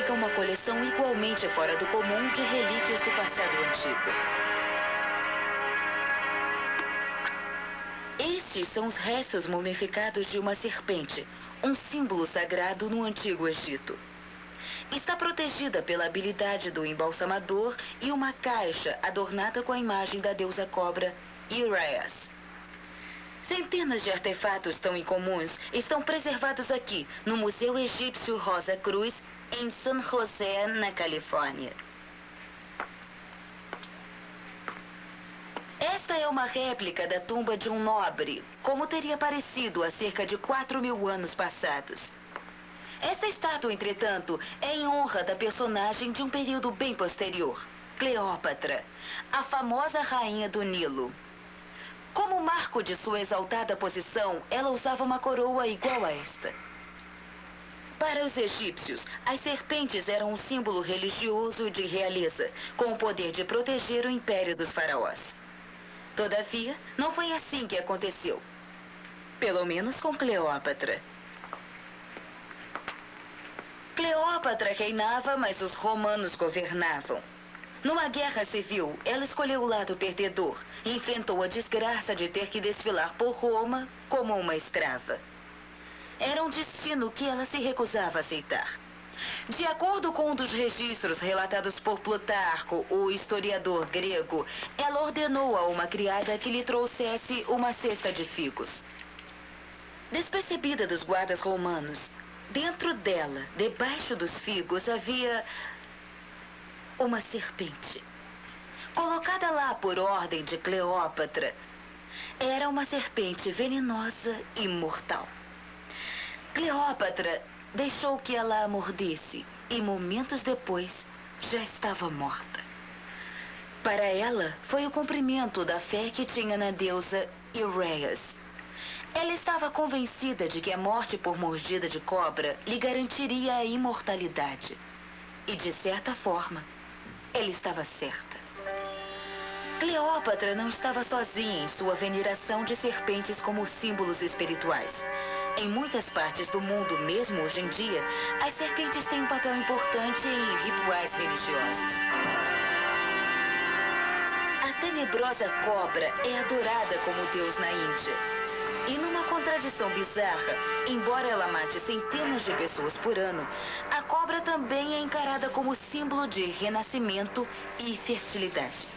significa uma coleção igualmente fora do comum de relíquias do passado antigo. Estes são os restos mumificados de uma serpente, um símbolo sagrado no Antigo Egito. Está protegida pela habilidade do embalsamador e uma caixa adornada com a imagem da deusa cobra Uraeus. Centenas de artefatos tão incomuns estão preservados aqui, no Museu Egípcio Rosa Cruz, em San José, na Califórnia. Esta é uma réplica da tumba de um nobre, como teria parecido há cerca de 4.000 anos passados. Esta estátua, entretanto, é em honra da personagem de um período bem posterior, Cleópatra, a famosa rainha do Nilo. Como marco de sua exaltada posição, ela usava uma coroa igual a esta. Para os egípcios, as serpentes eram um símbolo religioso de realeza, com o poder de proteger o império dos faraós. Todavia, não foi assim que aconteceu. Pelo menos com Cleópatra. Cleópatra reinava, mas os romanos governavam. Numa guerra civil, ela escolheu o lado perdedor e enfrentou a desgraça de ter que desfilar por Roma como uma escrava. Era um destino que ela se recusava a aceitar. De acordo com um dos registros relatados por Plutarco, o historiador grego, ela ordenou a uma criada que lhe trouxesse uma cesta de figos. Despercebida dos guardas romanos, dentro dela, debaixo dos figos, havia uma serpente. Colocada lá por ordem de Cleópatra, era uma serpente venenosa e mortal. Cleópatra deixou que ela a mordesse e momentos depois já estava morta. Para ela, foi o cumprimento da fé que tinha na deusa Uraeus. Ela estava convencida de que a morte por mordida de cobra lhe garantiria a imortalidade. E, de certa forma, ela estava certa. Cleópatra não estava sozinha em sua veneração de serpentes como símbolos espirituais. Em muitas partes do mundo, mesmo hoje em dia, as serpentes têm um papel importante em rituais religiosos. A tenebrosa cobra é adorada como deus na Índia. E numa contradição bizarra, embora ela mate centenas de pessoas por ano, a cobra também é encarada como símbolo de renascimento e fertilidade.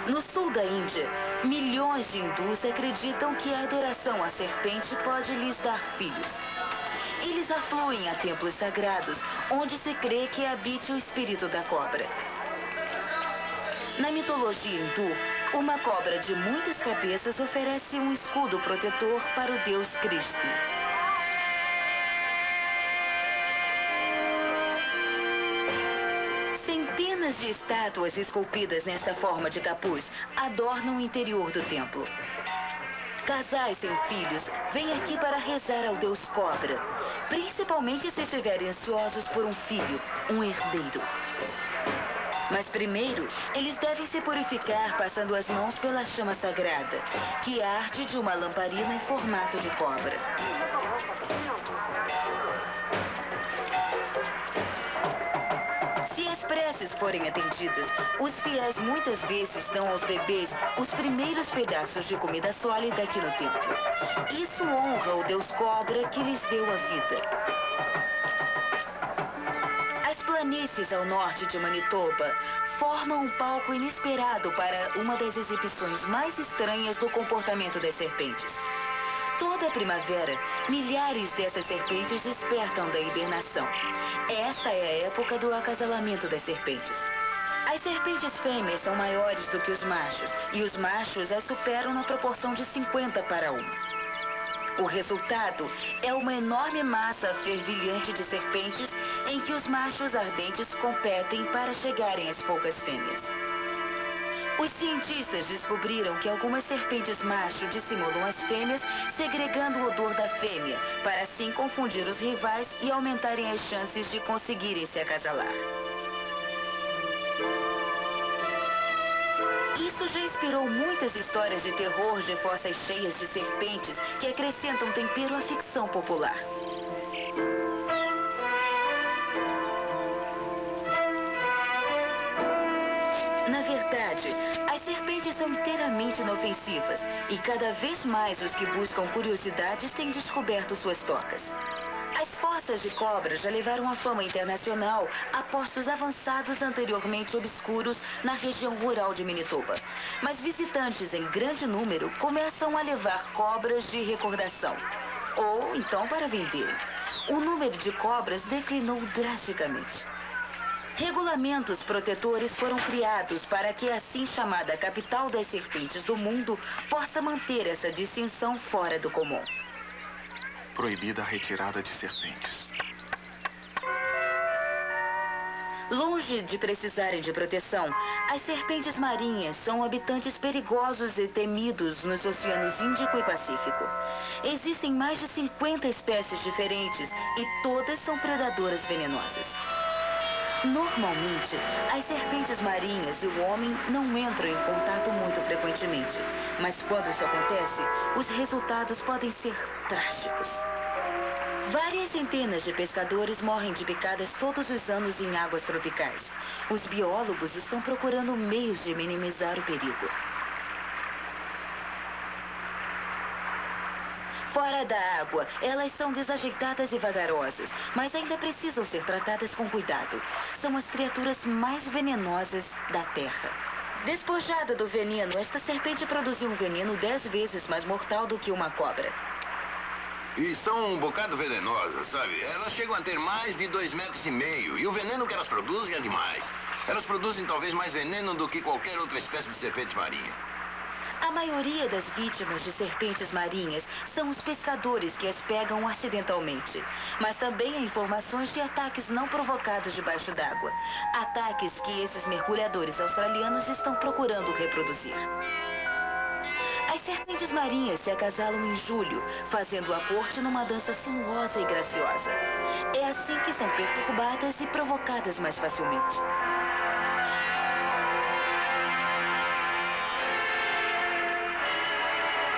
No sul da Índia, milhões de hindus acreditam que a adoração à serpente pode lhes dar filhos. Eles afluem a templos sagrados, onde se crê que habite o espírito da cobra. Na mitologia hindu, uma cobra de muitas cabeças oferece um escudo protetor para o deus Krishna. Centenas de estátuas esculpidas nesta forma de capuz adornam o interior do templo. Casais sem filhos vêm aqui para rezar ao deus cobra, principalmente se estiverem ansiosos por um filho, um herdeiro. Mas primeiro, eles devem se purificar passando as mãos pela chama sagrada, que arde de uma lamparina em formato de cobra. Se as preces forem atendidas, os fiéis muitas vezes dão aos bebês os primeiros pedaços de comida sólida aqui no templo. Isso honra o deus cobra que lhes deu a vida. As planícies ao norte de Manitoba formam um palco inesperado para uma das exibições mais estranhas do comportamento das serpentes. Toda a primavera, milhares dessas serpentes despertam da hibernação. Esta é a época do acasalamento das serpentes. As serpentes fêmeas são maiores do que os machos, e os machos as superam na proporção de 50 para 1. O resultado é uma enorme massa fervilhante de serpentes em que os machos ardentes competem para chegarem às poucas fêmeas. Os cientistas descobriram que algumas serpentes macho dissimulam as fêmeas, segregando o odor da fêmea, para assim confundir os rivais e aumentarem as chances de conseguirem se acasalar. Isso já inspirou muitas histórias de terror de fossas cheias de serpentes que acrescentam tempero à ficção popular. As serpentes são inteiramente inofensivas e cada vez mais os que buscam curiosidades têm descoberto suas tocas. As fossas de cobra já levaram a fama internacional a postos avançados anteriormente obscuros na região rural de Manitoba. Mas visitantes em grande número começam a levar cobras de recordação, ou então para venderem. O número de cobras declinou drasticamente. Regulamentos protetores foram criados para que a assim chamada capital das serpentes do mundo possa manter essa distinção fora do comum. Proibida a retirada de serpentes. Longe de precisarem de proteção, as serpentes marinhas são habitantes perigosos e temidos nos oceanos Índico e Pacífico. Existem mais de 50 espécies diferentes e todas são predadoras venenosas. Normalmente, as serpentes marinhas e o homem não entram em contato muito frequentemente. Mas quando isso acontece, os resultados podem ser trágicos. Várias centenas de pescadores morrem de picadas todos os anos em águas tropicais. Os biólogos estão procurando meios de minimizar o perigo. Fora da água, elas são desajeitadas e vagarosas, mas ainda precisam ser tratadas com cuidado. São as criaturas mais venenosas da Terra. Despojada do veneno, esta serpente produziu um veneno 10 vezes mais mortal do que uma cobra. E são um bocado venenosas, sabe? Elas chegam a ter mais de 2,5 metros. E o veneno que elas produzem é demais. Elas produzem talvez mais veneno do que qualquer outra espécie de serpente marinha. A maioria das vítimas de serpentes marinhas são os pescadores que as pegam acidentalmente. Mas também há informações de ataques não provocados debaixo d'água. Ataques que esses mergulhadores australianos estão procurando reproduzir. As serpentes marinhas se acasalam em julho, fazendo a corte numa dança sinuosa e graciosa. É assim que são perturbadas e provocadas mais facilmente.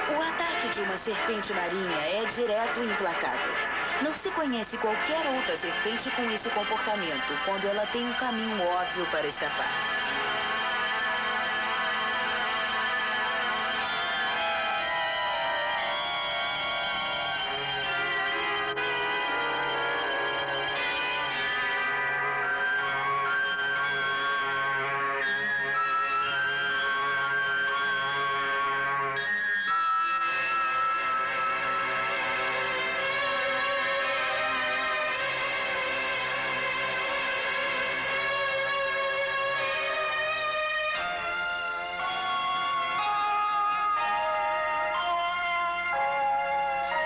O ataque de uma serpente marinha é direto e implacável. Não se conhece qualquer outra serpente com esse comportamento, quando ela tem um caminho óbvio para escapar.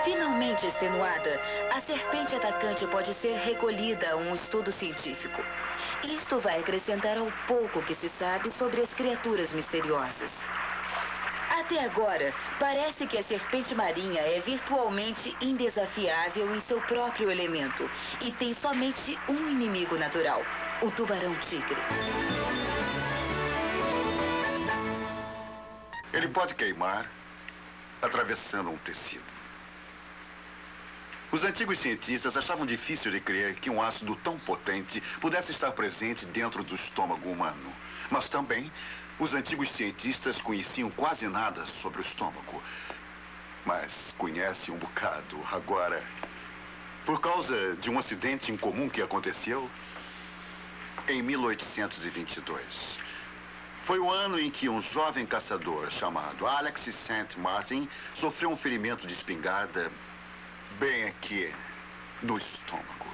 Finalmente extenuada, a serpente atacante pode ser recolhida a um estudo científico. Isto vai acrescentar ao pouco que se sabe sobre as criaturas misteriosas. Até agora, parece que a serpente marinha é virtualmente indesafiável em seu próprio elemento e tem somente um inimigo natural, o tubarão-tigre. Ele pode queimar atravessando um tecido. Os antigos cientistas achavam difícil de crer que um ácido tão potente pudesse estar presente dentro do estômago humano. Mas também, os antigos cientistas conheciam quase nada sobre o estômago. Mas conhecem um bocado agora. Por causa de um acidente incomum que aconteceu em 1822. Foi o ano em que um jovem caçador chamado Alex St. Martin sofreu um ferimento de espingarda bem aqui no estômago.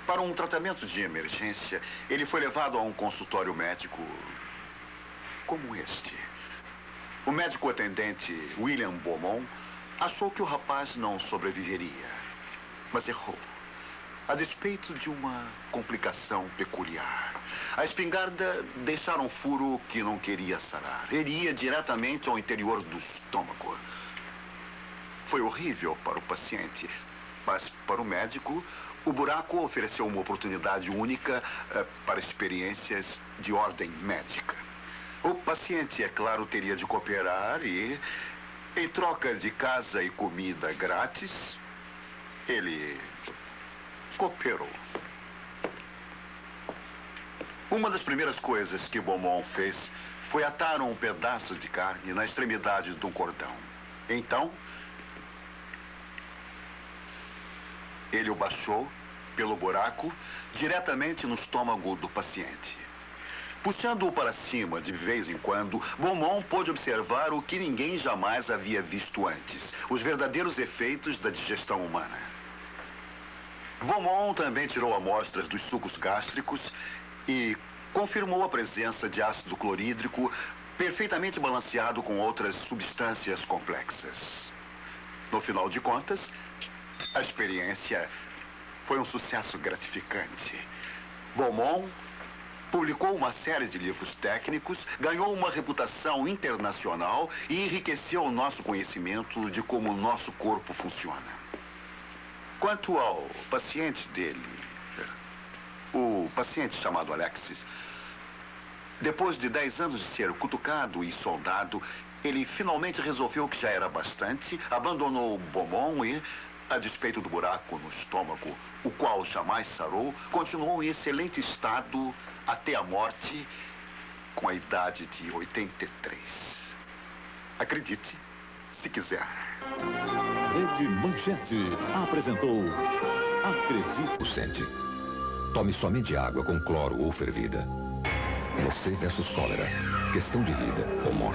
Para um tratamento de emergência, ele foi levado a um consultório médico como este. O médico atendente William Beaumont achou que o rapaz não sobreviveria, mas errou. A despeito de uma complicação peculiar. A espingarda deixara um furo que não queria sarar. Iria diretamente ao interior do estômago. Foi horrível para o paciente, mas para o médico, o buraco ofereceu uma oportunidade única para experiências de ordem médica. O paciente, é claro, teria de cooperar e, em troca de casa e comida grátis, ele cooperou. Uma das primeiras coisas que Beaumont fez foi atar um pedaço de carne na extremidade de um cordão. Então, ele o baixou pelo buraco diretamente no estômago do paciente. Puxando-o para cima de vez em quando, Beaumont pôde observar o que ninguém jamais havia visto antes: os verdadeiros efeitos da digestão humana. Beaumont também tirou amostras dos sucos gástricos e confirmou a presença de ácido clorídrico perfeitamente balanceado com outras substâncias complexas. No final de contas, a experiência foi um sucesso gratificante. Beaumont publicou uma série de livros técnicos, ganhou uma reputação internacional e enriqueceu o nosso conhecimento de como o nosso corpo funciona. Quanto ao paciente dele, o paciente chamado Alexis, depois de 10 anos de ser cutucado e soldado, ele finalmente resolveu que já era bastante, abandonou Beaumont e, a despeito do buraco no estômago, o qual jamais sarou, continuou em excelente estado até a morte, com a idade de 83. Acredite, se quiser. Rede Manchete apresentou Acredite. Sente. Tome somente água com cloro ou fervida. Você versus cólera. Questão de vida ou morte.